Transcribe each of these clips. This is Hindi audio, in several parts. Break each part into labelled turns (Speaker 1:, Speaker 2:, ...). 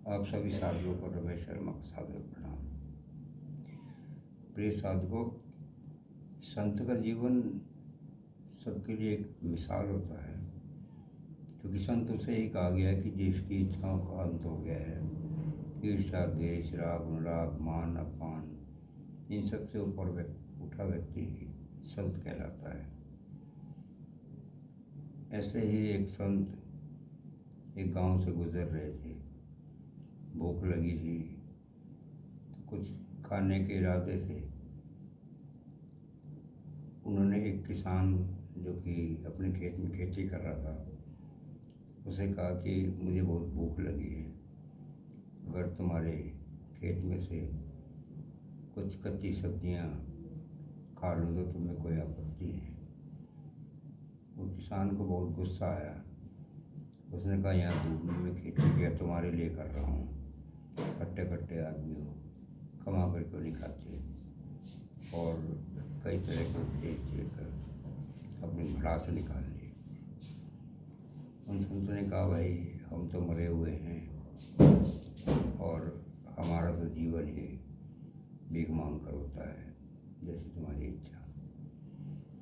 Speaker 1: आप सभी साधुओं को रमेश शर्मा का सादर प्रणाम। प्रिय साधुओं, संत का जीवन सबके लिए एक मिसाल होता है, क्योंकि संतों से ही कहा गया है कि जिसकी इच्छाओं का अंत हो गया है, ईर्ष्या, द्वेष, राग, अनुराग, मान, अपमान, इन सब से ऊपर उठा व्यक्ति ही संत कहलाता है। ऐसे ही एक संत एक गांव से गुजर रहे थे। भूख लगी थी तो कुछ खाने के इरादे से उन्होंने एक किसान जो कि अपने खेत में खेती कर रहा था उसे कहा कि मुझे बहुत भूख लगी है, अगर तुम्हारे खेत में से कुछ कच्ची सब्जियां खा लो तो तुम्हें कोई आपत्ति है। वो किसान को बहुत गुस्सा आया। उसने कहा, यहाँ धूप में मैं खेती किया तुम्हारे लिए कर रहा हूँ, कट्टे कट्टे आदमी हो, कमा कर क्यों नहीं खाते। और कई तरह के उपदेश देकर अपनी भड़ास निकाल ली। उन संतों ने कहा, भाई हम तो मरे हुए हैं और हमारा तो जीवन ही भीख मांग कर होता है, जैसी तुम्हारी इच्छा।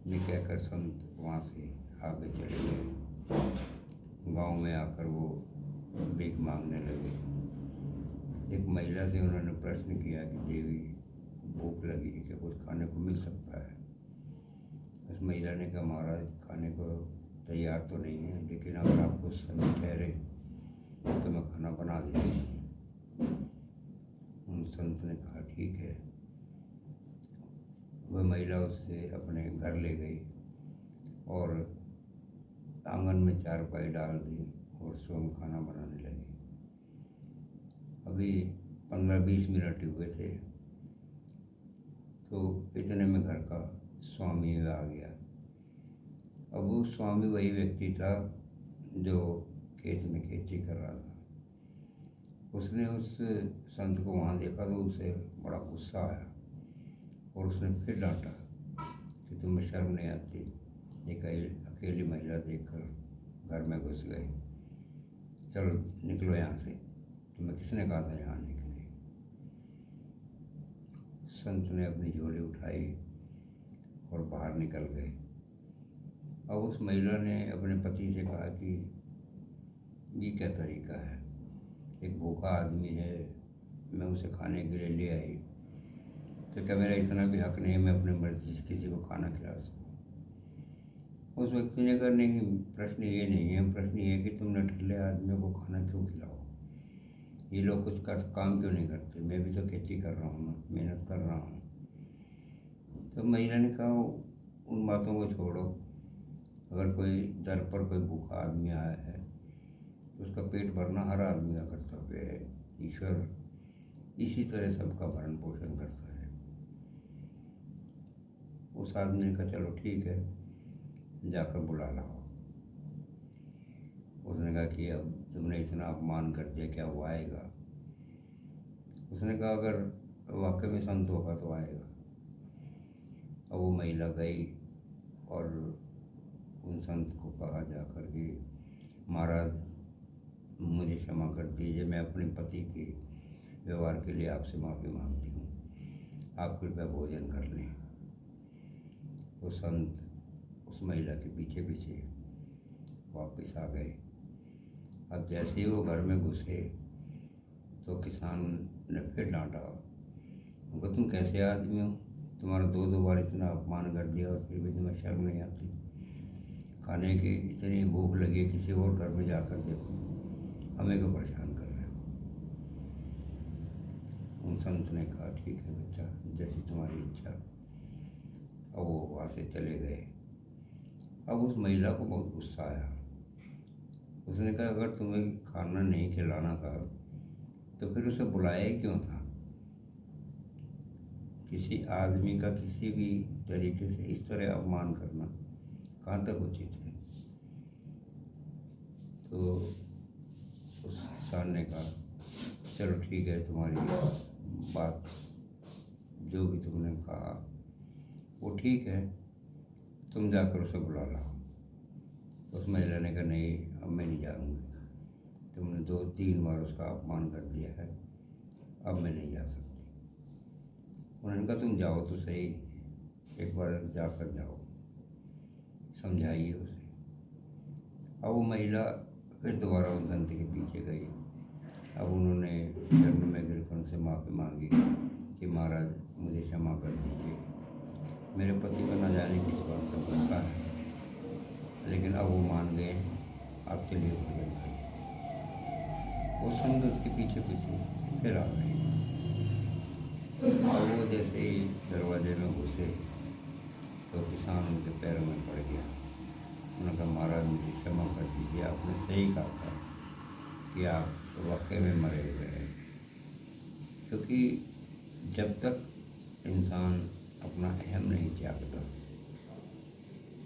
Speaker 1: ये कहकर संत वहाँ से आगे चले गए। गांव में आकर वो भीख मांगने लगे। एक महिला से उन्होंने प्रश्न किया कि देवी, भूख लगी है, क्या कुछ खाने को मिल सकता है। उस महिला ने कहा, महाराज खाने को तैयार तो नहीं है, लेकिन अगर आप कुछ समय ठहरे तो मैं खाना बना देती हूँ। उन संत ने कहा, ठीक है। वह महिला उससे अपने घर ले गई और आंगन में चारपाई डाल दी और स्वयं खाना बनाने लगी। अभी 15-20 मिनट ही हुए थे तो इतने में घर का स्वामी आ गया। अब वो स्वामी वही व्यक्ति था जो खेत में खेती कर रहा था। उसने उस संत को वहाँ देखा तो उसे बड़ा गुस्सा आया और उसने फिर डांटा कि तुम्हें शर्म नहीं आती, एक अकेली महिला देखकर घर में घुस गई, चलो निकलो यहाँ से, तुम्हें किसने कहा था यहाँ आने के लिए। संत ने अपनी झोली उठाई और बाहर निकल गए। अब उस महिला ने अपने पति से कहा कि ये क्या तरीका है, एक भूखा आदमी है, मैं उसे खाने के लिए ले आई, तो क्या मेरा इतना भी हक नहीं है मैं अपनी मर्जी से किसी को खाना खिला सकूँ। उस व्यक्ति ने कहा, नहीं, प्रश्न ये नहीं है, प्रश्न ये है कि तुम नठल्ले आदमियों को खाना क्यों खिलाओ, ये लोग कुछ काम क्यों नहीं करते, मैं भी तो खेती कर रहा हूँ, मेहनत कर रहा हूँ। तो महिला ने कहा, उन बातों को छोड़ो, अगर कोई दर पर कोई भूखा आदमी आया है तो उसका पेट भरना हर आदमी का कर्तव्य है। ईश्वर इसी तरह सबका भरण पोषण करता है। उस आदमी ने कहा, चलो ठीक है, जाकर बुला लाओ। उसने कहा कि अब तुमने इतना अपमान कर दिया, क्या वो आएगा। उसने कहा, अगर वाकई में संत होगा तो आएगा। अब वो महिला गई और उन संत को कहा जाकर कि महाराज मुझे क्षमा कर दीजिए, मैं अपने पति के व्यवहार के लिए आपसे माफ़ी मांगती हूँ, आप कृपया भोजन कर लें। वो संत उस महिला के पीछे पीछे वापस आ गए। अब जैसे ही वो घर में घुसे तो किसान ने फिर डांटा, उनको, तुम कैसे आदमी हो, तुम्हारा 2 बार इतना अपमान कर दिया और फिर भी तुम्हें शर्म नहीं आती, खाने की इतनी भूख लगी, किसी और घर में जाकर देखो, हमें क्यों परेशान कर रहे हो। उन संत ने कहा, ठीक है बच्चा, जैसी तुम्हारी इच्छा। अब वो वहाँ से चले गए। अब उस महिला को बहुत गुस्सा आया। उसने कहा, अगर तुम्हें खाना नहीं खिलाना था तो फिर उसे बुलाया ही क्यों था। किसी आदमी का किसी भी तरीके से इस तरह अपमान करना कहाँ तक उचित है। तो उस किसान ने कहा, चलो ठीक है, तुम्हारी बात जो भी तुमने कहा वो ठीक है, तुम जाकर उसे बुला लाओ। उस महिला ने कहा, नहीं, अब मैं नहीं जाऊँगी। तुमने 2-3 बार उसका अपमान कर दिया है, अब मैं नहीं जा सकती। उन्होंने कहा तुम जाओ तो सही, एक बार जाकर जाओ, समझाइए उसे। अब वो महिला फिर दोबारा उस संत के पीछे गई। अब उन्होंने चरणों में गिरकर उनसे माफ़ी मांगी कि महाराज मुझे क्षमा कर दीजिए, मेरे पति को न जाने किस बात का गुस्सा है, लेकिन अब वो मान गए, आप चलिए भोजन करिए। वो संत उसके पीछे पीछे फिर आ गए। अब वो जैसे ही दरवाजे में घुसे तो किसान उनके पैरों में पड़ गया। उन्होंने कहा महाराज मुझे क्षमा कर दीजिए, आपने सही कहा था कि आप वाकई में मरे हुए हैं। क्योंकि जब तक इंसान अपना अहम नहीं त्यागता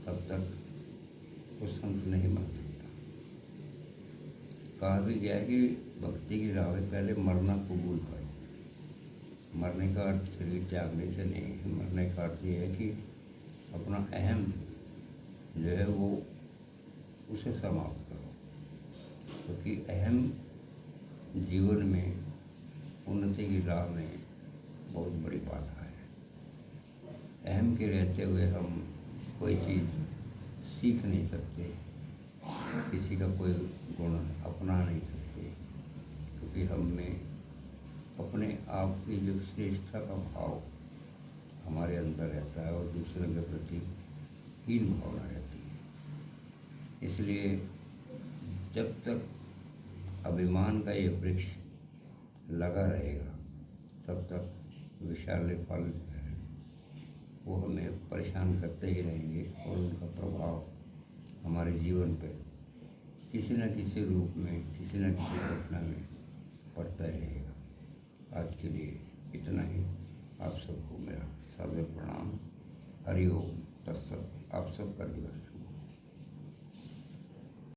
Speaker 1: तब तक वो संत नहीं बन सकता। कहा भी गया कि भक्ति की राह में पहले मरना कबूल करो। मरने का अर्थ शरीर त्यागने से नहीं है, मरने का अर्थ ये है कि अपना अहम जो है वो उसे समाप्त करो। क्योंकि अहम जीवन में उन्नति की राह में बहुत बड़ी बाधा है। अहम के रहते हुए हम कोई चीज़ सीख नहीं सकते, किसी का कोई गुण अपना नहीं सकते, क्योंकि हम में अपने आप की जो श्रेष्ठता का भाव हमारे अंदर रहता है और दूसरे के प्रति हीन भावना रहती है। इसलिए जब तक अभिमान का ये वृक्ष लगा रहेगा तब तक विषैले फल वो हमें परेशान करते ही रहेंगे और उनका प्रभाव हमारे जीवन पर किसी न किसी रूप में, किसी न किसी घटना में पड़ता रहेगा। आज के लिए इतना ही। आप सबको मेरा सादर प्रणाम। हरि ओम तत्सत। आप सबका दिवस